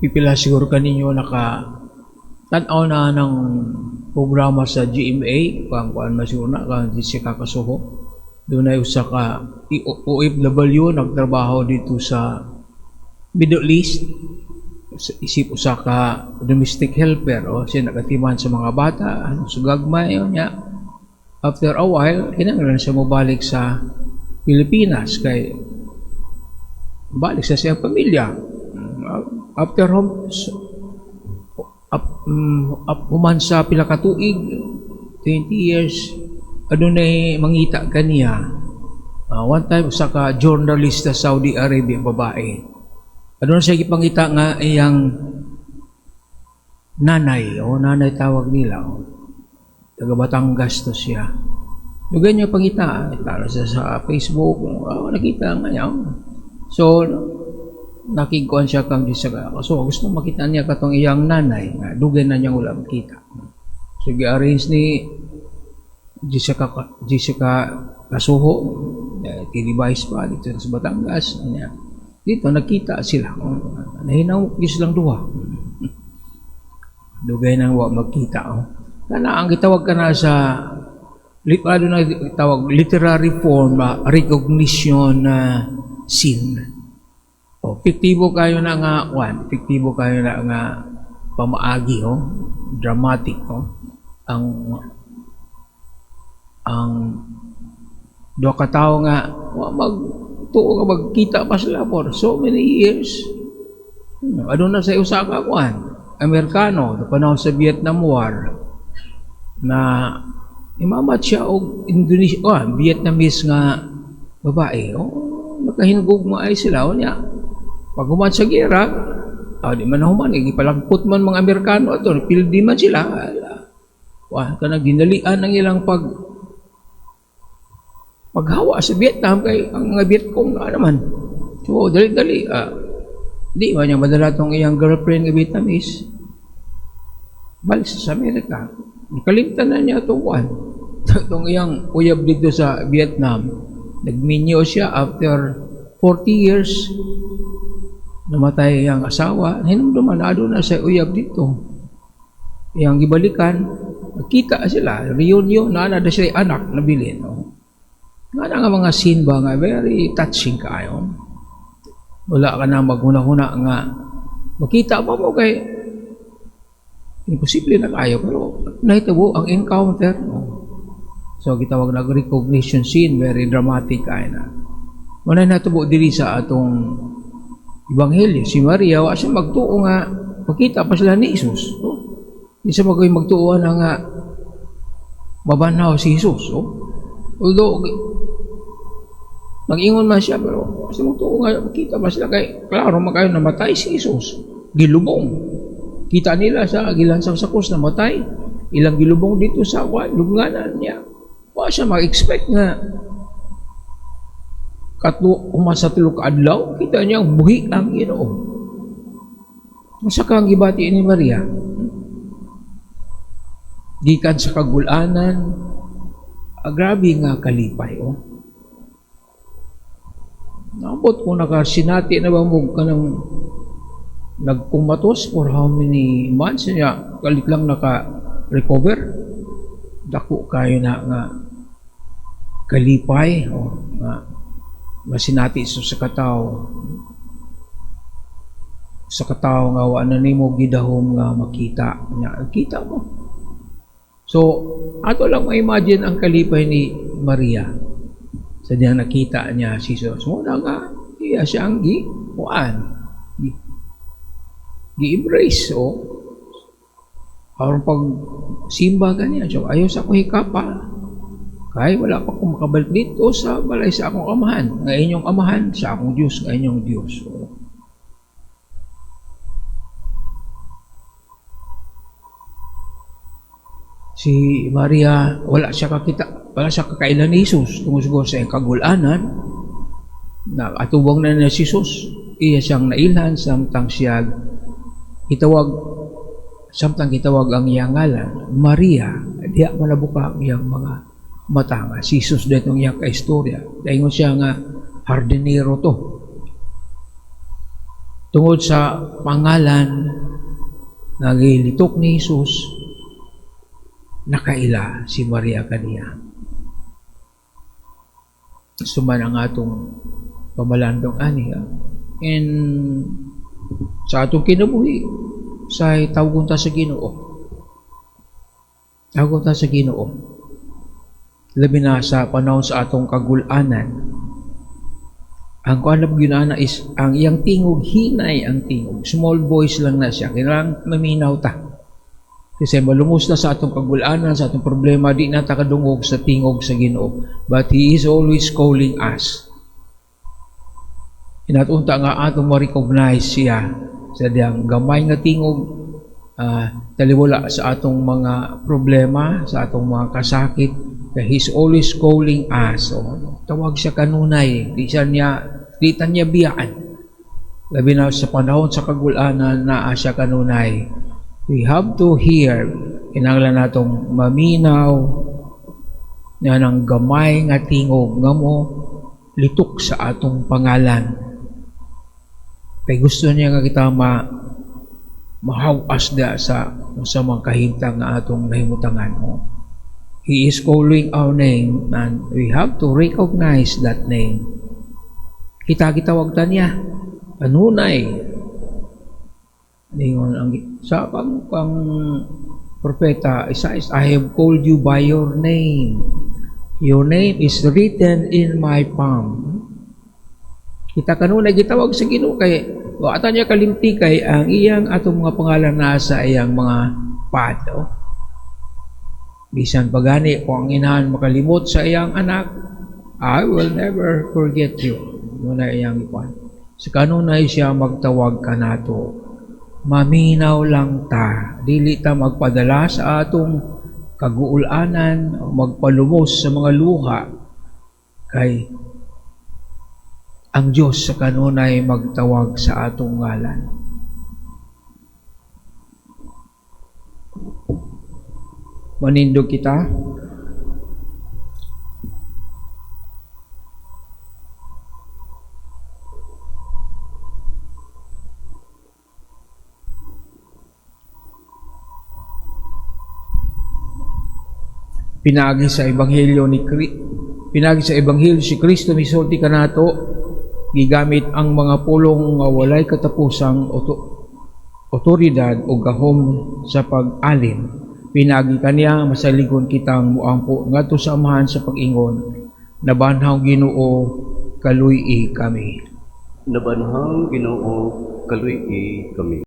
pipila siguro kaninyo tanaw na ng programa sa GMA, kuan masiguro na, kang di siya kakasuho. Doon ay usa ka OFW, nagtrabaho dito sa Middle East. Isip usa ka domestic helper, siya nagatiman sa mga bata, sugagmay, niya. After a while, kinanglan siya mabalik sa Pilipinas, kay balik sa siyang pamilya. After human sa pila ka tuig, 20 years, adunay mangita kaniya. One time sa ka journalist sa Saudi Arabia, babae. Aduna siya gipangita nga iyang nanay, nanay tawag nila. Taga Batangas to siya. Dugan niya pangita, tala siya sa Facebook, nakita nga niya. So, nakikuan siya kang Jessica. So, gusto makita niya katong iyang nanay, dugan na niyang ulam kita. So, gi-arrange ni Jessica Kasuho, tinibais pa dito sa Batangas. Dito, nakita sila. Nahinaw silang duha. Dugay nang magkita. Kana ang gitawag ka na sa literary form, recognition scene. Fiktibo kayo na nga, fiktibo kayo na nga pamaagi, dramatic, ang do ka tao nga, magtuo nga magkita pa sila for so many years. Ano na sa usaka, Amerikano, na panahon sa Vietnam War, na imamat siya o Indonesia, Vietnamese nga babae, nakahinugog mo ay sila, niya. Pag human sa gera, di man human, ipalagpot man mga Amerikano, pildi man sila. Kanang dinalian ang ilang paghawa sa Vietnam, kay ang mga Vietcong nga naman. So, dali-dali, di ba niya madala itong iyang girlfriend nga Vietnamese, balik sa Amerika. Nakalimtan na niya itong itong iyang uyab dito sa Vietnam. Nagminyo siya after 40 years, namatay ang asawa, hinumduman na doon na sa uyab dito. Iyang gibalikan, nakita sila, reunion, na siya anak na bilin. Nga nga mga scene ba nga, very touching kayo. Wala ka na maghuna-huna nga, makita pa mo kay, imposible na kayo, pero nahitabo ang encounter. So, gitawag na recognition scene, very dramatic kayo na. Muna natabo diri sa atong Ebanghelyo, si Maria, wa siya magtuo nga, makita pa sila ni Jesus. Di siya magtuo na nga, mabanaw si Jesus. Although, mag-ingon man siya, pero kasi magtuo nga, makita pa sila kay, klaro makayo namatay si Jesus. Gilubong. Kita nila sa gilansang sa krus namatay. Ilang gilubong dito sa lubnganan niya. Wa siya mag-expect nga sa tulog adlaw, kita niya ang buhi ang Ginoo. Masa kang gibati ni Maria? Gikan sa kagulanan, grabe nga kalipay. Naabot ko nakasinati na ba mo ka ng nagkumatos for how many months niya, kalit lang naka-recover. Dako kayo na nga kalipay, nga masinati sa katao nga wala nimo gidahom nga makita nya, kita mo. So ato lang ma-imagine ang kalipay ni Maria sa diyang nakita niya si Jesus. Muna nga iya siya ang gi-embrace aron pag simba kaniya, so ayaw sa ko hikapa. Kaya wala pa akong makabalik dito sa balay sa akong amahan. Nga inyong amahan, sa akong Diyos, nga inyong Diyos. Si Maria, wala siya kakailan ni Jesus. Tungkol siguro sa kagulanan, na atubang na si Jesus. Iya siyang nailan, samtang kitawag ang iyang ngalan, Maria, diya malabuka ang iyang mga mata nga. Si Jesus dito iyang kaistorya. Dahil siya nga hardinero to. tungod sa pangalan nagilitok ni Jesus, nakaila si Maria kaniya. Suman ang atong pamalandong ani. And sa atong kinabuhi, sa tawgon ta sa Ginoo. Tawgon ta sa Ginoo. Labi na sa panahon sa atong kagulanan. Ang kuanap ginana is ang iyang tingog, hinay ang tingog. Small voice lang na siya. Kailangan maminaw ta. Kasi malumos na sa atong kagulanan, sa atong problema, di na takadungog sa tingog sa Ginoo. But He is always calling us. Inatunta nga atong ma-recognize siya sa diyang gamay nga tingog, taliwala sa atong mga problema, sa atong mga kasakit. He's always calling us. Tawag siya kanunay. Di niya biyaan. Labi na sa panahon sa kagulanan na siya kanunay. We have to hear. Kinanglan natong maminaw na ng gamay nga tingog nga mo litok sa atong pangalan. Kay gusto niya nga kita mahawas da sa mga kahintang nga atong nahimutangan mo. He is calling our name and we have to recognize that name. Kita wag ta niya. Kanunay. Sa pang propeta, Isaiah, I have called you by your name. Your name is written in my palm. Kita kanunay gitawag sa Ginoo kay ata niya kalimti kay ang iyang atong mga pangalan nasa iyang mga pad. Bisan pagani kung ang inahan makalimot sa iyang anak, I will never forget you. Yun na iyang ipan. Sa kanunay siya magtawag ka nato. Maminaw lang ta. Dili ta magpadala sa atong kaguulanan, magpalumos sa mga luha. Kay ang Diyos sa kanunay magtawag sa atong ngalan. Manindog kita. Pinagi sa ebanghelyo si Kristo misulti kanato gigamit ang mga pulong nga walay katapusang otoridad o gahom sa pag-alin. Pinagi kaniya masaligon kitang muampo ngadto sa amahan sa pag-ingon. Nabanhaw Ginoo kaluy-i kami. Nabanhaw Ginoo kaluy-i kami.